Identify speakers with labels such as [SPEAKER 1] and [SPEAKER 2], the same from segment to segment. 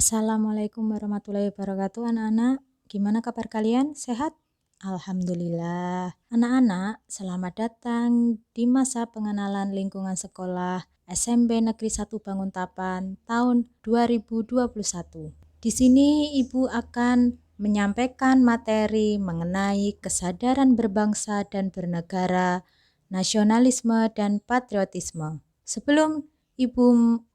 [SPEAKER 1] Assalamualaikum warahmatullahi wabarakatuh anak-anak. Gimana kabar kalian? Sehat? Alhamdulillah. Anak-anak, selamat datang di masa pengenalan lingkungan sekolah SMP Negeri 1 Banguntapan tahun 2021. Di sini Ibu akan menyampaikan materi mengenai kesadaran berbangsa dan bernegara, nasionalisme dan patriotisme. Sebelum Ibu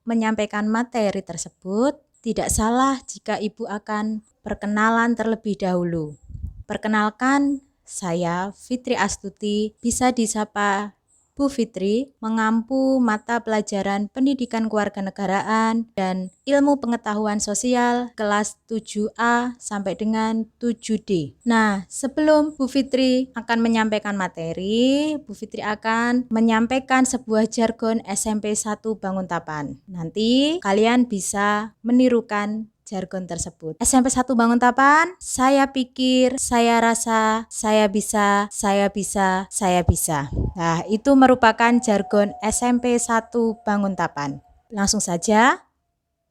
[SPEAKER 1] menyampaikan materi tersebut, tidak salah jika Ibu akan perkenalan terlebih dahulu. Perkenalkan, saya Fitri Astuti, bisa disapa Bu Fitri, mengampu mata pelajaran Pendidikan Kewarganegaraan dan Ilmu Pengetahuan Sosial kelas 7A sampai dengan 7D. Nah, sebelum Bu Fitri akan menyampaikan materi, Bu Fitri akan menyampaikan sebuah jargon SMP 1 Banguntapan. Nanti kalian bisa menirukan jargon tersebut. SMP 1 Banguntapan, saya pikir, saya rasa, saya bisa, saya bisa, saya bisa. Nah, itu merupakan jargon SMP 1 Banguntapan. Langsung saja,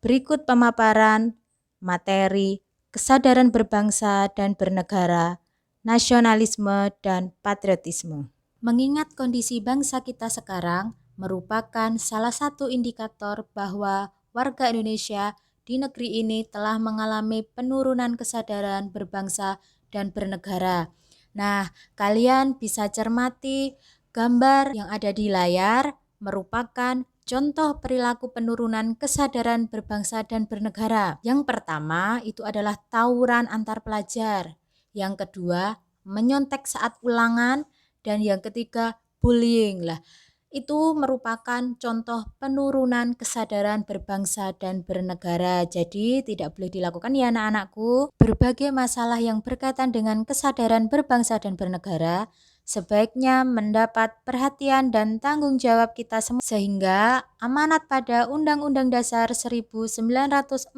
[SPEAKER 1] berikut pemaparan materi kesadaran berbangsa dan bernegara, nasionalisme dan patriotisme. Mengingat kondisi bangsa kita sekarang merupakan salah satu indikator bahwa warga Indonesia di negeri ini telah mengalami penurunan kesadaran berbangsa dan bernegara. Nah, kalian bisa cermati gambar yang ada di layar merupakan contoh perilaku penurunan kesadaran berbangsa dan bernegara. Yang pertama itu adalah tawuran antar pelajar. Yang kedua, menyontek saat ulangan. Dan yang ketiga, bullying. Itu merupakan contoh penurunan kesadaran berbangsa dan bernegara. Jadi tidak boleh dilakukan ya anak-anakku. Berbagai masalah yang berkaitan dengan kesadaran berbangsa dan bernegara sebaiknya mendapat perhatian dan tanggung jawab kita semua, sehingga amanat pada Undang-Undang Dasar 1945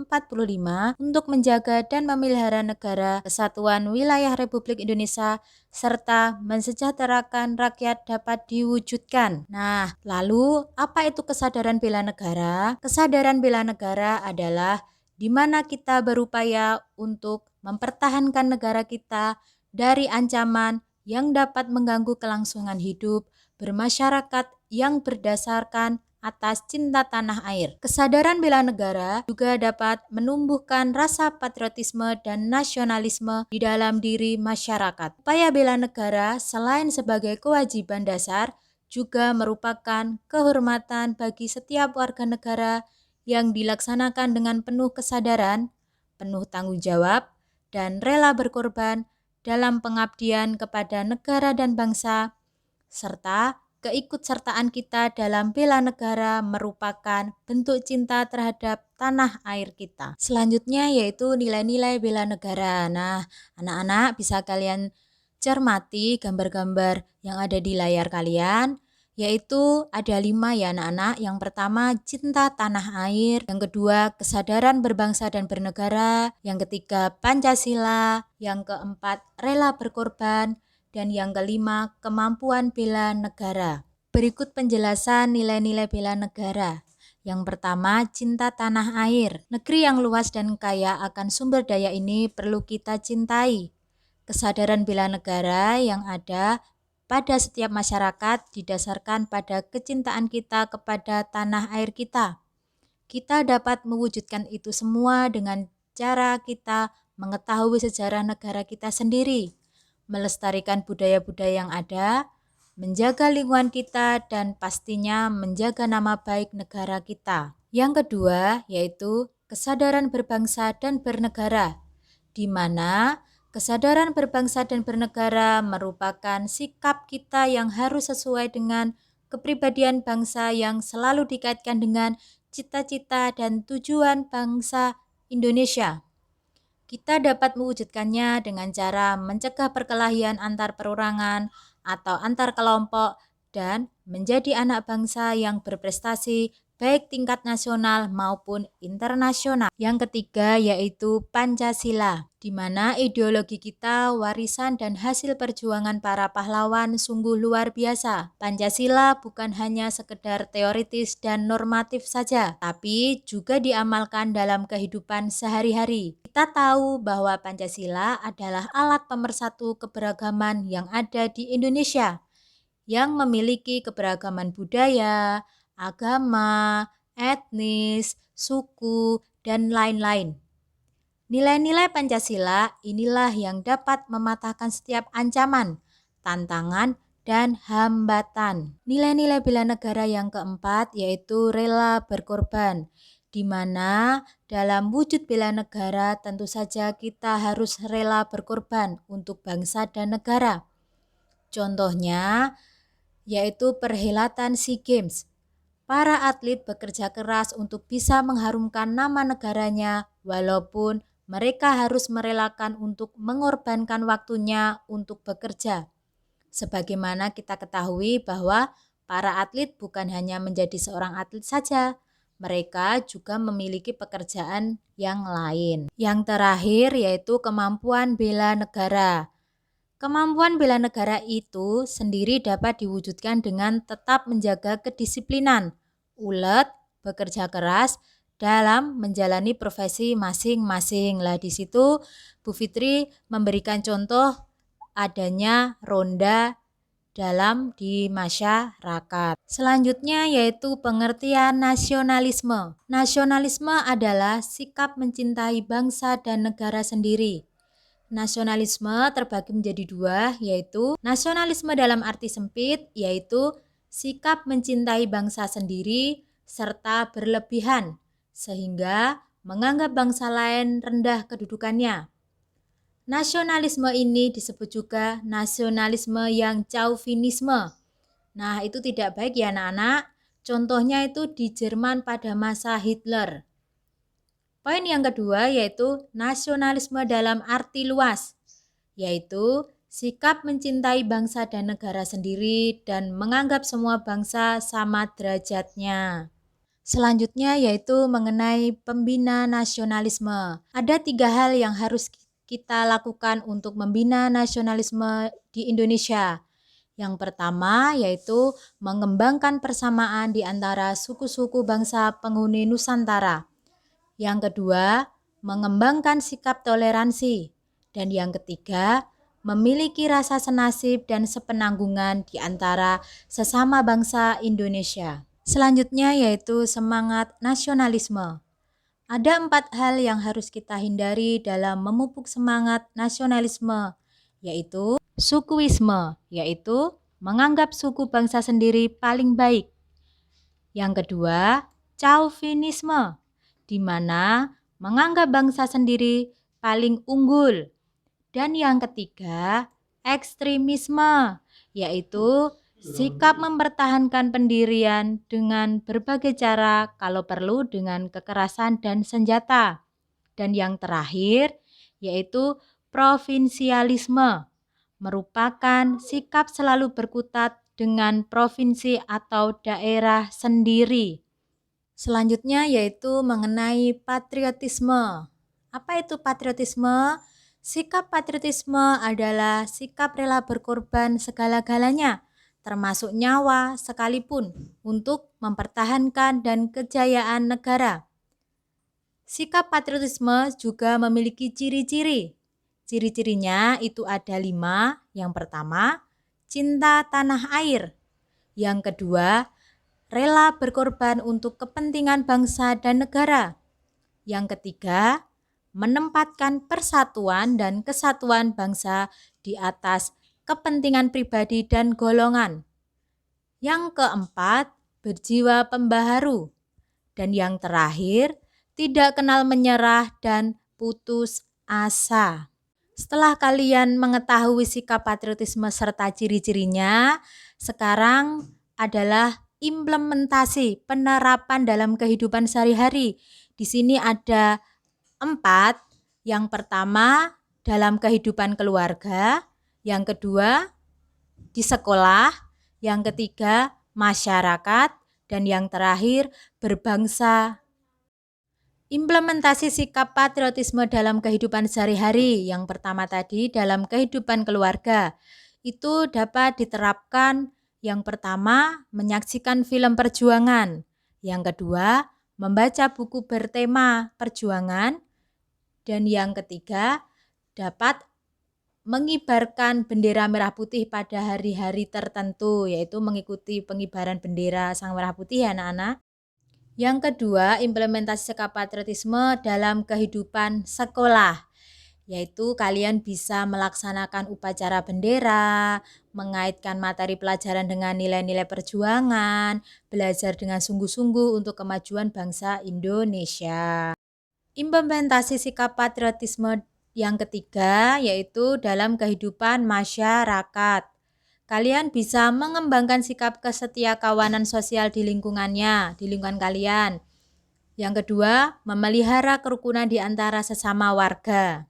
[SPEAKER 1] untuk menjaga dan memelihara negara kesatuan wilayah Republik Indonesia serta mensejahterakan rakyat dapat diwujudkan. Nah, lalu apa itu kesadaran bela negara? Kesadaran bela negara adalah di mana kita berupaya untuk mempertahankan negara kita dari ancaman yang dapat mengganggu kelangsungan hidup bermasyarakat yang berdasarkan atas cinta tanah air. Kesadaran bela negara juga dapat menumbuhkan rasa patriotisme dan nasionalisme di dalam diri masyarakat. Upaya bela negara selain sebagai kewajiban dasar juga merupakan kehormatan bagi setiap warga negara yang dilaksanakan dengan penuh kesadaran, penuh tanggung jawab, dan rela berkorban dalam pengabdian kepada negara dan bangsa, serta keikutsertaan kita dalam bela negara merupakan bentuk cinta terhadap tanah air kita. Selanjutnya yaitu nilai-nilai bela negara. Nah, anak-anak bisa kalian cermati gambar-gambar yang ada di layar kalian, yaitu ada 5 ya anak-anak. Yang pertama cinta tanah air, yang kedua kesadaran berbangsa dan bernegara, yang ketiga Pancasila, yang keempat rela berkorban, dan yang kelima kemampuan bela negara. Berikut penjelasan nilai-nilai bela negara. Yang pertama, cinta tanah air. Negeri yang luas dan kaya akan sumber daya ini perlu kita cintai. Kesadaran bela negara yang ada pada setiap masyarakat didasarkan pada kecintaan kita kepada tanah air kita. Kita dapat mewujudkan itu semua dengan cara kita mengetahui sejarah negara kita sendiri, melestarikan budaya-budaya yang ada, menjaga lingkungan kita, dan pastinya menjaga nama baik negara kita. Yang kedua yaitu kesadaran berbangsa dan bernegara, di mana kesadaran berbangsa dan bernegara merupakan sikap kita yang harus sesuai dengan kepribadian bangsa yang selalu dikaitkan dengan cita-cita dan tujuan bangsa Indonesia. Kita dapat mewujudkannya dengan cara mencegah perkelahian antar perorangan atau antar kelompok dan menjadi anak bangsa yang berprestasi baik tingkat nasional maupun internasional. Yang ketiga yaitu Pancasila, di mana ideologi kita warisan dan hasil perjuangan para pahlawan sungguh luar biasa. Pancasila bukan hanya sekedar teoritis dan normatif saja, tapi juga diamalkan dalam kehidupan sehari-hari. Kita tahu bahwa Pancasila adalah alat pemersatu keberagaman yang ada di Indonesia, yang memiliki keberagaman budaya, agama, etnis, suku, dan lain-lain. Nilai-nilai Pancasila inilah yang dapat mematahkan setiap ancaman, tantangan, dan hambatan. Nilai-nilai bela negara yang keempat yaitu rela berkorban, di mana dalam wujud bela negara tentu saja kita harus rela berkorban untuk bangsa dan negara. Contohnya yaitu perhelatan SEA Games. Para atlet bekerja keras untuk bisa mengharumkan nama negaranya walaupun mereka harus merelakan untuk mengorbankan waktunya untuk bekerja. Sebagaimana kita ketahui bahwa para atlet bukan hanya menjadi seorang atlet saja, mereka juga memiliki pekerjaan yang lain. Yang terakhir yaitu kemampuan bela negara. Kemampuan bela negara itu sendiri dapat diwujudkan dengan tetap menjaga kedisiplinan, ulet, bekerja keras dalam menjalani profesi masing-masing. Lah di situ Bu Fitri memberikan contoh adanya ronda di masyarakat. Selanjutnya yaitu pengertian nasionalisme. Nasionalisme adalah sikap mencintai bangsa dan negara sendiri. Nasionalisme terbagi menjadi dua, yaitu nasionalisme dalam arti sempit, yaitu sikap mencintai bangsa sendiri serta berlebihan, sehingga menganggap bangsa lain rendah kedudukannya. Nasionalisme ini disebut juga nasionalisme yang chauvinisme. Nah, itu tidak baik ya anak-anak. Contohnya itu di Jerman pada masa Hitler. Poin yang kedua yaitu nasionalisme dalam arti luas, yaitu sikap mencintai bangsa dan negara sendiri dan menganggap semua bangsa sama derajatnya. Selanjutnya yaitu mengenai pembina nasionalisme. Ada 3 hal yang harus kita lakukan untuk membina nasionalisme di Indonesia. Yang pertama yaitu mengembangkan persamaan di antara suku-suku bangsa penghuni Nusantara. Yang kedua, mengembangkan sikap toleransi. Dan yang ketiga, memiliki rasa senasib dan sepenanggungan di antara sesama bangsa Indonesia. Selanjutnya yaitu semangat nasionalisme. Ada 4 hal yang harus kita hindari dalam memupuk semangat nasionalisme, yaitu sukuisme, yaitu menganggap suku bangsa sendiri paling baik. Yang kedua, chauvinisme, di mana menganggap bangsa sendiri paling unggul. Dan yang ketiga, ekstremisme, yaitu sikap mempertahankan pendirian dengan berbagai cara, kalau perlu dengan kekerasan dan senjata. Dan yang terakhir, yaitu provinsialisme, merupakan sikap selalu berkutat dengan provinsi atau daerah sendiri. Selanjutnya yaitu mengenai patriotisme. Apa itu patriotisme? Sikap patriotisme adalah sikap rela berkorban segala-galanya, termasuk nyawa sekalipun, untuk mempertahankan dan kejayaan negara. Sikap patriotisme juga memiliki ciri-ciri. Ciri-cirinya itu ada 5. Yang pertama, cinta tanah air. Yang kedua, rela berkorban untuk kepentingan bangsa dan negara. Yang ketiga, menempatkan persatuan dan kesatuan bangsa di atas kepentingan pribadi dan golongan. Yang keempat, berjiwa pembaharu. Dan yang terakhir, tidak kenal menyerah dan putus asa. Setelah kalian mengetahui sikap patriotisme serta ciri-cirinya, sekarang adalah implementasi penerapan dalam kehidupan sehari-hari. Di sini ada 4. Yang pertama dalam kehidupan keluarga, yang kedua di sekolah, yang ketiga masyarakat, Dan yang terakhir, berbangsa. Implementasi sikap patriotisme dalam kehidupan sehari-hari. Yang pertama tadi dalam kehidupan keluarga. Itu dapat diterapkan yang pertama menyaksikan film perjuangan. Yang kedua membaca buku bertema perjuangan. Dan yang ketiga dapat mengibarkan bendera merah putih pada hari-hari tertentu, yaitu mengikuti pengibaran bendera Sang Merah Putih ya anak-anak. Yang kedua, implementasi sikap patriotisme dalam kehidupan sekolah, yaitu kalian bisa melaksanakan upacara bendera, mengaitkan materi pelajaran dengan nilai-nilai perjuangan, belajar dengan sungguh-sungguh untuk kemajuan bangsa Indonesia. Implementasi sikap patriotisme yang ketiga yaitu dalam kehidupan masyarakat. Kalian bisa mengembangkan sikap kesetiakawanan sosial di lingkungannya, di lingkungan kalian. Yang kedua, memelihara kerukunan di antara sesama warga.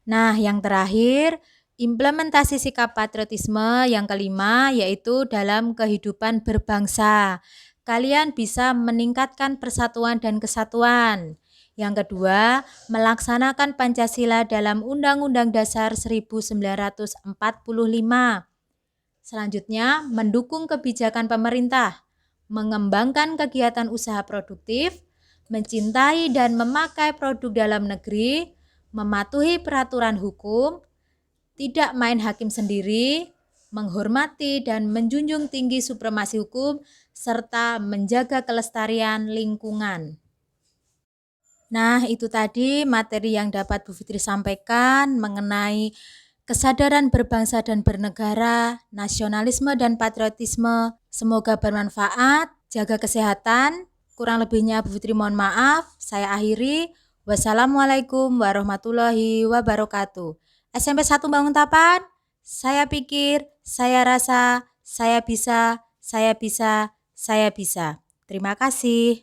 [SPEAKER 1] Nah, yang terakhir, implementasi sikap patriotisme yang kelima yaitu dalam kehidupan berbangsa. Kalian bisa meningkatkan persatuan dan kesatuan. Yang kedua, melaksanakan Pancasila dalam Undang-Undang Dasar 1945. Selanjutnya, mendukung kebijakan pemerintah, mengembangkan kegiatan usaha produktif, mencintai dan memakai produk dalam negeri, mematuhi peraturan hukum, tidak main hakim sendiri, menghormati dan menjunjung tinggi supremasi hukum, serta menjaga kelestarian lingkungan. Nah, itu tadi materi yang dapat Bu Fitri sampaikan mengenai kesadaran berbangsa dan bernegara, nasionalisme dan patriotisme. Semoga bermanfaat, jaga kesehatan. Kurang lebihnya Bu Fitri mohon maaf. Saya akhiri. Wassalamualaikum warahmatullahi wabarakatuh. SMP 1 Banguntapan, saya pikir, saya rasa, saya bisa, saya bisa, saya bisa. Terima kasih.